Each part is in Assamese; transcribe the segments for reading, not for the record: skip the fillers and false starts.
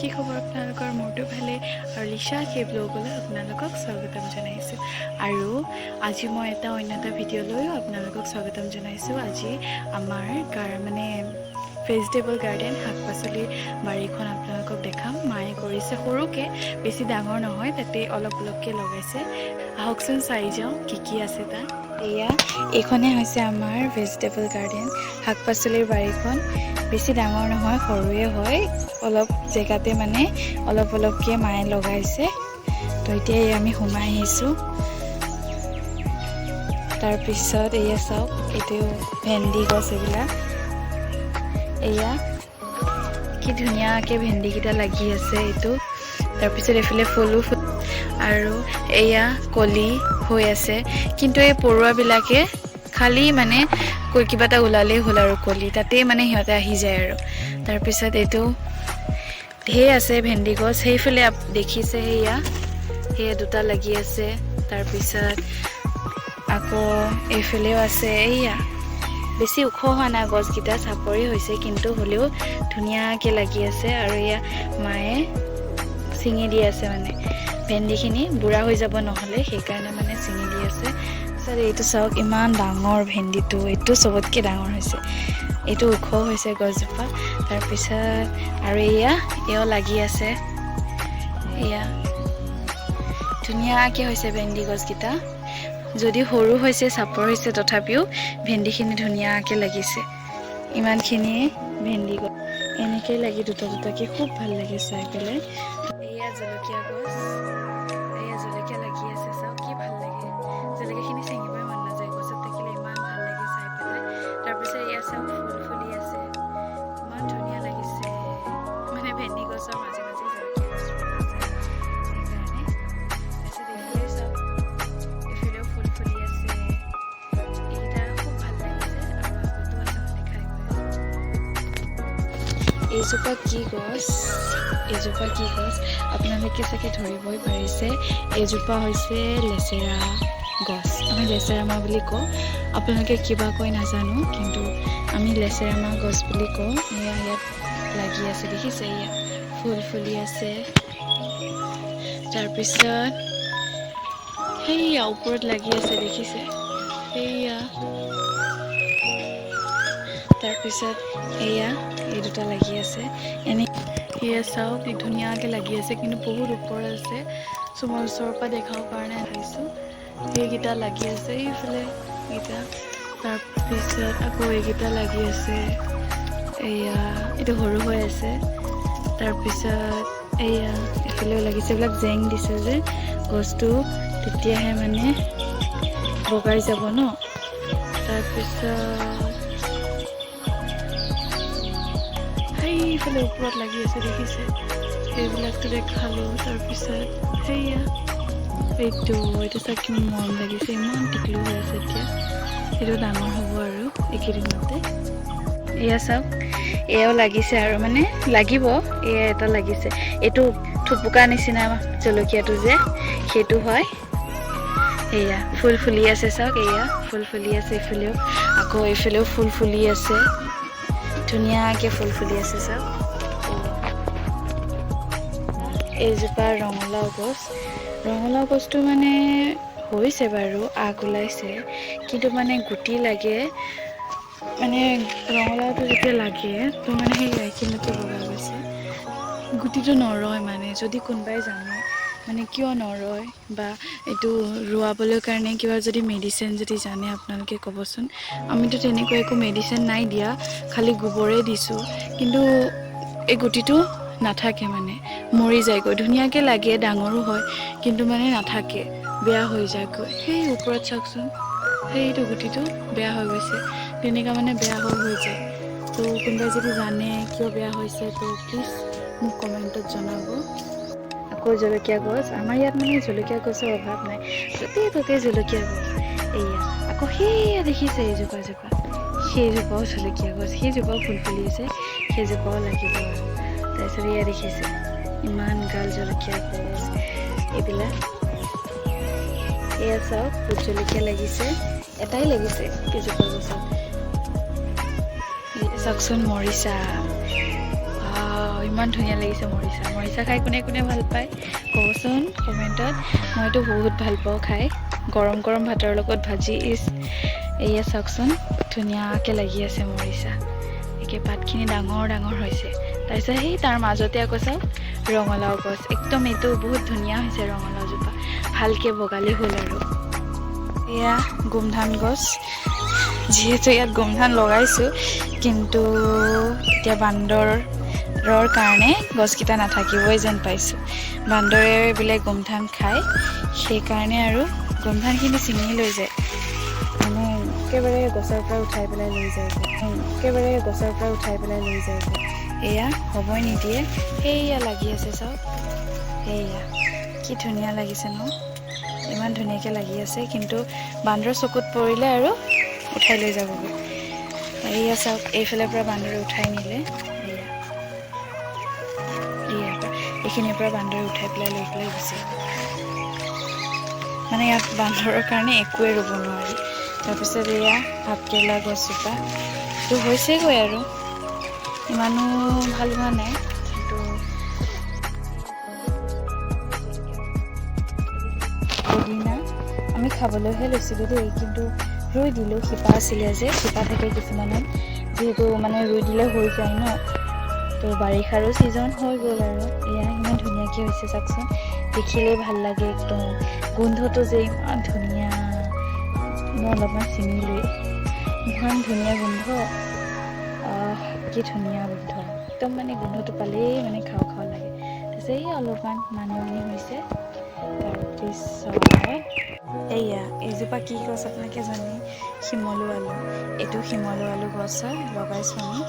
কি খবৰ আপোনালোকৰ? মোৰটো ভালে আৰু লিশা সেই ব্লগলৈ আপোনালোকক স্বাগতম জনাইছোঁ। আৰু আজি মই অন্য এটা ভিডিঅ' লৈও আপোনালোকক স্বাগতম জনাইছোঁ। আজি আমাৰ ভেজিটেবল গাৰ্ডেন, শাক পাচলিৰ বাৰীখন আপোনালোকক দেখাম। মায়ে কৰিছে সৰুকৈ, বেছি ডাঙৰ নহয়, তাতে অলপ অলপকৈ লগাইছে। আহকচোন চাই যাওঁ কি আছে তাত। এইখনে হৈছে আমাৰ ভেজিটেবল গাৰ্ডেন, শাক পাচলিৰ বাৰীখন। বেছি ডাঙৰ নহয়, সৰুৱে হয়, অলপ জেগাতে অলপ অলপকৈ মায়ে লগাইছে। তো এতিয়া আমি সোমাই আহিছোঁ। তাৰপিছত চাওক, এইটো ভেন্দি গছ, এইবিলাক কি ধুনীয়াকৈ ভেন্দিকেইটা লাগি আছে এইটো। তাৰপিছত এইফালে ফুলো আৰু কলি হৈ আছে, কিন্তু এই পৰুৱাবিলাকে খালি কিবা এটা ওলালেই হ'ল আৰু কলি তাতেই সিহঁতে আহি যায় আৰু। তাৰপিছত এইটো ঢেৰ আছে ভেন্দি গছ, সেইফালে দেখিছে সেয়া দুটা লাগি আছে। তাৰপিছত আকৌ এইফালেও আছে। বেছি ওখ হোৱা নাই গছকেইটা, চাপৰি হৈছে, কিন্তু হ'লেও ধুনীয়াকৈ লাগি আছে। আৰু মায়ে ছিঙি দি আছে, ভেন্দিখিনি বুঢ়া হৈ যাব নহ'লে, সেইকাৰণে ছিঙি দি আছে। তাৰপিছত এইটো চাওক, ইমান ডাঙৰ ভেন্দিটো, এইটো চবতকৈ ডাঙৰ হৈছে, এইটো ওখ হৈছে গছজোপা। তাৰপিছত আৰু এয়াও লাগি আছে, ধুনীয়াকৈ হৈছে ভেন্দি গছকেইটা। যদি সৰু হৈছে, চাপৰ হৈছে, তথাপিও ভেন্দিখিনি ধুনীয়াকৈ লাগিছে। ইমানখিনিয়ে ভেন্দি গছ এনেকৈ লাগি দুটা দুটাকৈ খুব ভাল লাগে চাই পেলাই। জলকীয়া গছ, জলকীয়া লাগি আছে, চাওক কি ভাল লাগে। জলকীয়াখিনি ছিঙিবই মন নাযায়, গছত থাকিলে ইমান ভাল লাগে চাই পেলাই। তাৰপিছত চাওক, ফুল ফুলি আছে, ইমান ধুনীয়া লাগিছে। ভেন্দি গছৰ মাজে মাজে জলকীয়া গছ আছে, সেইকাৰণে। তাৰপিছত এইফালেও চাওক, এইফালেও ফুল ফুলি আছে, এইকেইটা খুব ভাল লাগিছে। আৰু আগতো আছে, খাই গৈ আছে। এইজোপা কি গছ আপোনালোকে চাগে ধৰিবই পাৰিছে। এইজোপা হৈছে লেচেৰা গছ, আমি লেচেৰা মাহ বুলি কওঁ। আপোনালোকে কিবা কয় নাজানো, কিন্তু আমি লেচেৰা মাহ গছ বুলি কওঁ। ইয়াত লাগি আছে, দেখিছে, ফুল ফুলি আছে। তাৰপিছত ওপৰত লাগি আছে, দেখিছে, তাৰপিছত এই দুটা লাগি আছে। চাওক, ধুনীয়াকৈ লাগি আছে, কিন্তু বহুত ওপৰত আছে। মই ওচৰৰ পৰা দেখাবৰ কাৰণে আহিছোঁ। সেইকেইটা লাগি আছে, এইফালে এইকেইটা। তাৰপিছত আকৌ এইকেইটা লাগি আছে, এইটো সৰু হৈ আছে। তাৰপিছত এইফালেও লাগিছে। এইবিলাক জেং দিছে যে গছটো, তেতিয়াহে বগাই যাব ন। তাৰপিছত সেইফালে ওপৰত লাগি আছে, দেখিছে, সেইবিলাকতো দেখালোঁ। তাৰপিছত এইটো চাওক, কিমান মৰম লাগিছে, ইমান টিকলু হৈ আছে। এতিয়া সেইটো ডাঙৰ হ'ব আৰু এইকেইদিনতে। চাওক, এয়াও লাগিছে আৰু লাগিব। এটা লাগিছে, এইটো থুপুকা নিচিনা জলকীয়াটো যে, সেইটো হয়। ফুল ফুলি আছে, চাওক, ফুল ফুলি আছে। এইফালেও ফুল ফুলি আছে, ধুনীয়াকৈ ফুল ফুলি আছে, চাওক। এইজোপা ৰঙালাও গছটো হৈছে বাৰু, আগ ওলাইছে, কিন্তু গুটি লাগে। ৰঙালাওটো যেতিয়া লাগে, তো এইখিনিতে বগা গৈছে, গুটিটো নৰয়। যদি কোনোবাই জানে কিয় নৰয়, বা এইটো ৰোৱাবলৈ কাৰণে কিবা যদি মেডিচিন যদি জানে, আপোনালোকে ক'বচোন। আমিতো তেনেকুৱা একো মেডিচিন নাই দিয়া, খালি গোবৰে দিছোঁ, কিন্তু এই গুটিটো নাথাকে, মৰি যায়গৈ। ধুনীয়াকৈ লাগে, ডাঙৰো হয়, কিন্তু নাথাকে, বেয়া হৈ যায়গৈ। সেই ওপৰত চাওকচোন, সেইটো গুটিটো বেয়া হৈ গৈছে, তেনেকুৱা বেয়া হৈ যায়। তো কোনোবাই যদি জানে কিয় বেয়া হৈছে, তো প্লিজ মোক কমেণ্টত জনাব। আকৌ জলকীয়া গছ, আমাৰ ইয়াত জলকীয়া গছৰ অভাৱ নাই, য'তে জলকীয়া গছ। আকৌ দেখিছে, সেইজোপাও জলকীয়া গছ, সেইজোপাও ফুল ফুলি আছে, সেইজোপাও লাগিব আৰু। তাৰপিছত দেখিছে, ইমান গাল জলকীয়া গছ, এইবিলাক। চাওক, ভোট জলকীয়া লাগিছে, এটাই লাগিছে কেইজোপা গছত। চাওকচোন, মৰিচা, ইমান ধুনীয়া লাগিছে মৰিচা। মৰিচা খাই কোনে কোনে ভাল পায় ক'বচোন কমেণ্টত। মইতো বহুত ভাল পাওঁ খাই, গৰম গৰম ভাতৰ লগত ভাজি এয়া চাওকচোন ধুনীয়াকৈ লাগি আছে মৰিচা। একে পাতখিনি ডাঙৰ ডাঙৰ হৈছে। তাৰপিছত সেই তাৰ মাজতে আকৌ চাওক ৰঙালাও গছ, একদম এইটো বহুত ধুনীয়া হৈছে ৰঙালাওজোপা, ভালকৈ বগালে হ'ল আৰু। এয়া গোমধান গছ, যিহেতু ইয়াত গোমধান লগাইছোঁ, কিন্তু এতিয়া বান্দৰৰ কাৰণে গছকেইটা নাথাকিবই যেন পাইছোঁ। বান্দৰে বোলে গোমধান খায়, সেইকাৰণে আৰু গোমধানখিনি ছিঙি লৈ যায়, মানে একেবাৰে গছৰ পৰা উঠাই পেলাই লৈ যায়। এয়া হ'বই নিদিয়ে। সেয়া লাগি আছে চাওক, সেয়া কি ধুনীয়া লাগিছে ন, ইমান ধুনীয়াকৈ লাগি আছে, কিন্তু বান্দৰ চকুত পৰিলে আৰু উঠাই লৈ যাবগৈ। এয়া চাওক এইফালৰ পৰা বান্দৰে উঠাই নিলে, এইখিনিৰ পৰা বান্দৰে উঠাই পেলাই লৈ পেলাই গুচি গ'ল। মানে ইয়াত বান্দৰৰ কাৰণে একোৱে ৰুব নোৱাৰি। তাৰপিছত এয়া ভাতকেৰেলা গছজোপা তো হৈছেগৈ আৰু, ইমানো ভাল হোৱা নাই, কিন্তু পুদিনা আমি খাবলৈহে লৈছিলোঁ দেই, কিন্তু ৰুই দিলোঁ। শিপা আছিলে যে, শিপা থাকে কিছুমানত, যিহেতু মানে ৰুই দিলে হৈ যায় ন, তো বাৰিষাৰো ছিজন হৈ গ'ল আৰু। এয়া ইমান ধুনীয়াকৈ হৈছে চাওকচোন, দেখিলেই ভাল লাগে একদম, গোন্ধটো যে ইমান ধুনীয়া। মই অলপমান ছিঙিলোৱেই, ইমান ধুনীয়া গোন্ধ, কি ধুনীয়া গোন্ধ, একদম মানে গোন্ধটো পালেই মানে খাওঁ খাওঁ লাগে। তাৰপিছত এই অলপমান মানিমুনি হৈছে। তাৰপিছত এয়া এইজোপা কি গছ আপোনালোকে জানে, শিমলু আলু, এইটো শিমলু আলু গছ হয়, লগাইছোঁ আমি।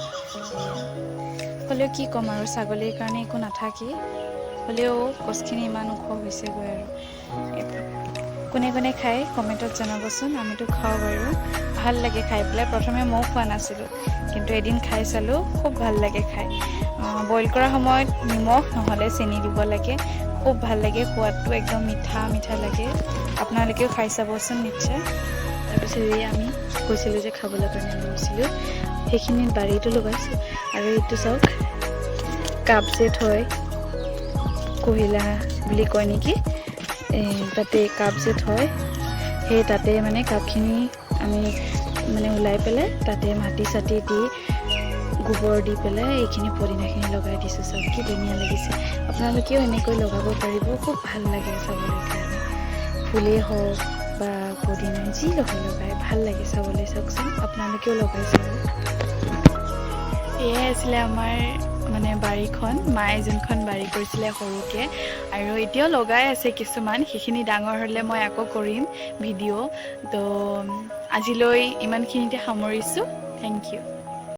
হ'লেও কি ক'ম আৰু, ছাগলীৰ কাৰণে একো নাথাকেই, হ'লেও গছখিনি ইমান ওখ হৈছেগৈ আৰু। কোনে কোনে খায় কমেণ্টত জনাবচোন। আমিতো খাওঁ বাৰু, ভাল লাগে খাই পেলাই। প্ৰথমে ময়ো খোৱা নাছিলোঁ, কিন্তু এদিন খাই চালোঁ, খুব ভাল লাগে খাই। বইল কৰাৰ সময়ত নিমখ নহ'লে চেনি দিব লাগে, খুব ভাল লাগে, সোৱাদটো একদম মিঠা মিঠা লাগে। আপোনালোকেও খাই চাবচোন নিশ্চয়। তাৰপিছত এই আমি কৈছিলোঁ যে খাবলৈ কাৰণে লৈছিলোঁ, সেইখিনিত বাৰীটো লগাইছোঁ। আৰু এইটো চাওক কাপ যে থয়, কহিলা বুলি কয় নেকি, তাতে কাপ যে থয়, সেই তাতে মানে কাপখিনি আমি মানে ওলাই পেলাই তাতে মাটি চাটি দি গোবৰ দি পেলাই এইখিনি পদিনাখিনি লগাই দিছোঁ। চাওক কি ধুনীয়া লাগিছে, আপোনালোকেও এনেকৈ লগাব পাৰিব, খুব ভাল লাগে চাবলৈ কাৰণে। ফুলেই হওক বা পদিনা যি লগাই ভাল লাগে চাবলৈ, চাওকচোন আপোনালোকেও লগাই চাব। এয়াই আছিলে আমাৰ মানে বাৰীখন, মায়ে যোনখন বাৰী কৰিছিলে সৰুকৈ, আৰু এতিয়াও লগাই আছে কিছুমান, সেইখিনি ডাঙৰ হ'লে মই আকৌ কৰিম ভিডিঅ'। তো আজিলৈ ইমানখিনিতে সামৰিছোঁ, থেংক ইউ।